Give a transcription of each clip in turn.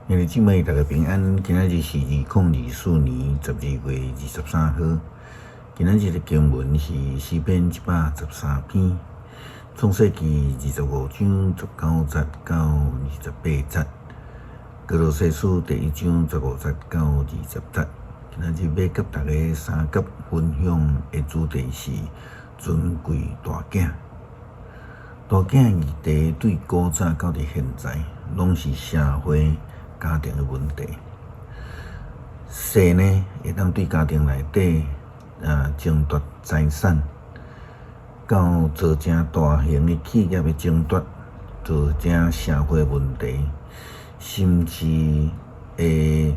兄弟姊妹，大家平安。今仔日是2024年12月23号。今仔日的经文是诗篇113篇，创世纪25章19节到28节，歌罗西书第1章15节到20节。今仔日要甲大家三甲分享的主题是尊贵大囝。大囝议题对古早到伫现在，拢是社会家庭的问题。性呢，会当对家庭内底争夺财产，到做成大型的企业的争夺，做成社会问题，甚至会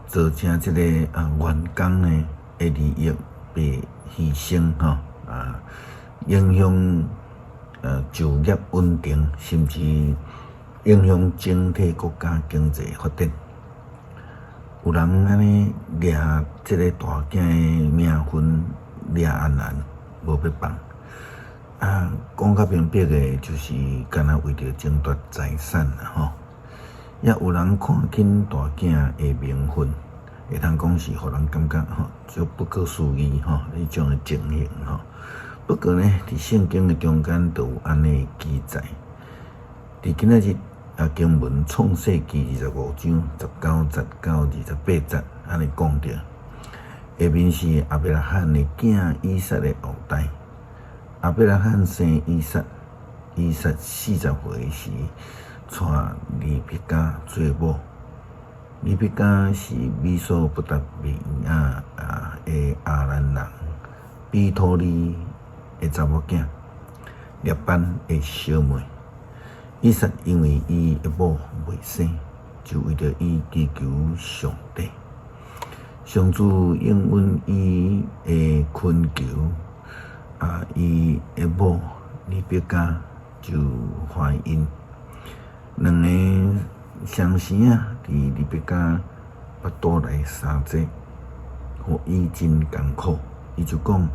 做成这个员工呢的利益被牺牲影响就业稳定，甚至影响整体国家经济发展。有人安尼掠这个大囝的命分掠安然，无要放。讲较明白的，就是干那为着争夺财产啦也有人看轻大囝的名分，会通讲是互人感觉就不可思议迄种的情形不过呢，伫圣经的中间都有安尼记载。伫今仔日经文创世纪25章19节到28节，安尼讲着，下面是亚伯拉罕的囝以撒的后代。亚伯拉罕生以撒，以撒40岁时娶利比加做某。利比加是美索不达米亚的阿兰人比托利的查某囝，列班的小妹。以撒因为伊的某未生，就为着伊祈求上帝。上主应允伊的恳求，伊的某利比加就怀孕。两个相生伫利比加巴肚内相济，互伊真艰苦。伊就讲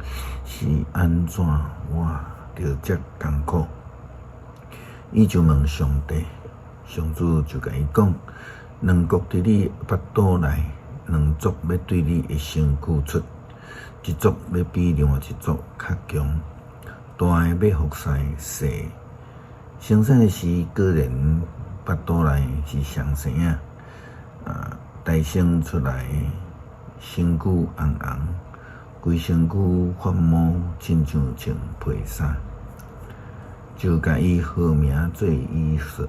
是安怎我着遮艰苦？伊就问上帝，上主就甲伊讲：两国伫你巴肚内，两族要对你的身躯出，一族要比另外一族较强，大的要服侍细。生产的时果然巴肚内是上生大生出来，身躯红红，规身躯发毛，亲像穿皮衫。就甲伊号名做以色。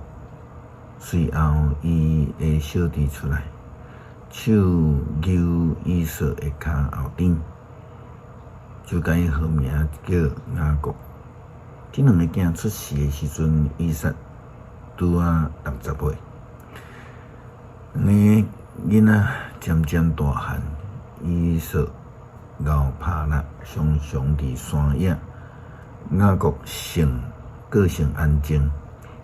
随后，伊的小弟出来，手扭以色的脚后顶，就甲伊号名叫雅各。这两个囝出世的时阵，以撒拄60岁。两个囡仔渐渐大汉，以色熬拍力，常常伫山野。雅各个性安静，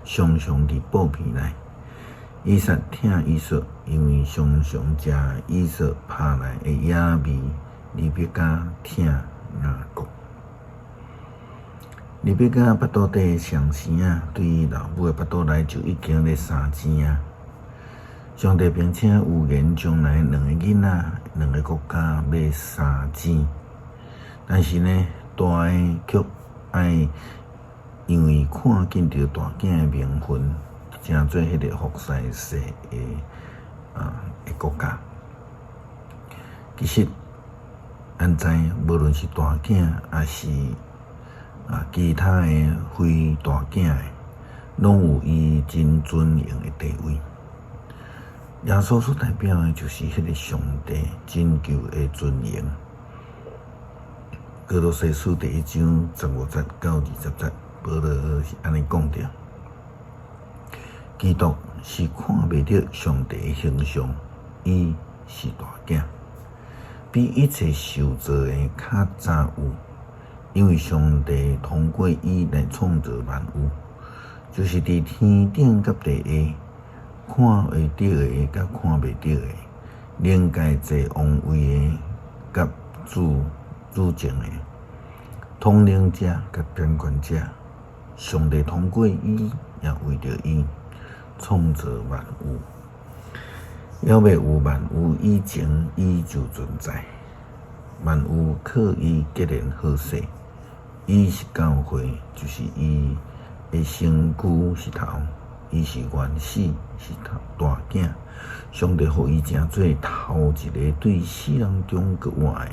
常常伫布片内。以撒疼以色，因为常常食以色拍来的野味。利比加疼雅各。利比加巴肚底上生对伊老母的巴肚内就已经咧生钱上帝并且有言将来两个囡仔、两个国家要三钱，但是呢，大的却爱因为看见着大囝的名分，成做迄个服侍世的国家。其实，咱知无论是大囝，还是其他的非大囝的，拢有伊真尊荣的地位。耶稣所代表的就是迄个上帝拯救的尊荣。歌罗西书第1章15节到20节，保罗是安尼讲着：基督是看袂到上帝的形象，伊是大囝，比一切受造的较早有，因为上帝通过伊来创造万物，就是伫天顶甲地下，看会到的甲看袂到的，灵界坐王位的甲主政的，统领者甲掌权者。上帝通过伊，也为着伊创造万物。要要有万有以前，伊就存在；万有靠伊结连好势。伊是教会，就是伊的身躯是头，伊是原始，是大囝。上帝予伊成做头一个，对世人中格外，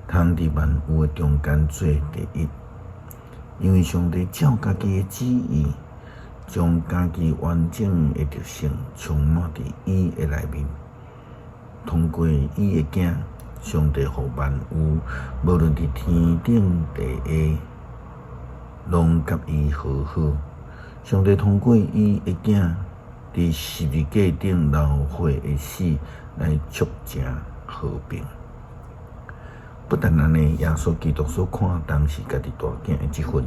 通伫万有的中间做第一。因为上帝照家己的旨意，将家己完整的特性充满伫伊的内面，通过伊的囝。上帝予万有，无论伫天顶地下，拢甲伊和好。上帝通过伊的囝伫十字架顶流血的死，来促成和平。不但安尼，耶稣基督所看当时家己大囝的这份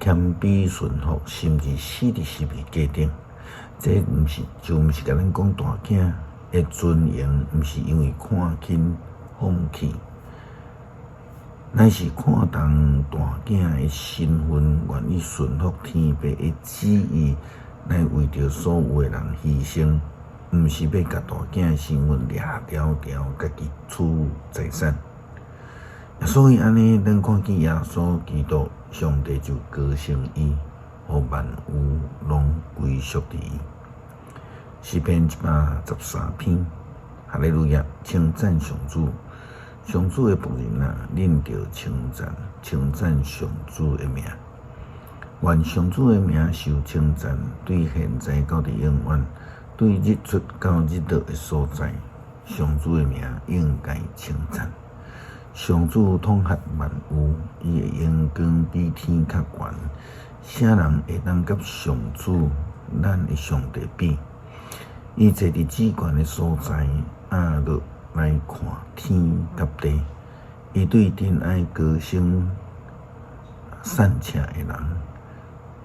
谦卑顺服，甚至死伫十字架顶，这毋是甲咱讲大囝的尊严，毋是因为看轻放弃，乃是看重大囝的身份，愿意顺服天父的旨意，来为着所有的人牺牲，毋是要甲大囝的身份掠条条，家己处财产。所以安尼，咱看见耶稣基督，上帝就高升伊，互万有拢归属伫伊。诗篇113篇，哈利路亚，称赞上主。上主的仆人啊，恁着称赞上主的名。愿上主的名受称赞，对现在到伫永远，对日出到日落的所在，上主的名应该称赞。上主统辖万有，伊的荣光比天较悬。啥人会当甲上主咱的上帝比？伊坐伫至悬的所在，落来看天甲地，伊对真爱高声善车的人，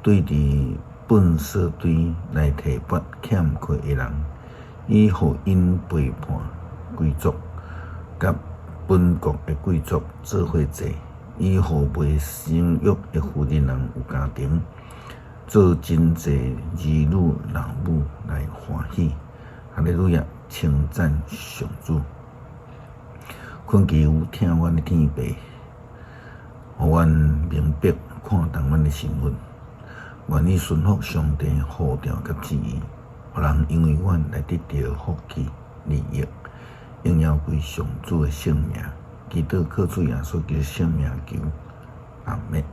对伫粪扫堆来提拔欠缺的人，伊互因背叛贵族，甲本国的贵族做伙坐，伊互未生育的妇人人有家庭，做真济儿女老母来欢喜。哈利路亚，称赞上主。恳求听阮的天父，互阮明白看重阮的身份，愿意顺服上帝呼召甲旨意，互人因为阮来得到福气利益，荣耀归上主的圣名。基督靠主耶稣基督圣名求，阿们。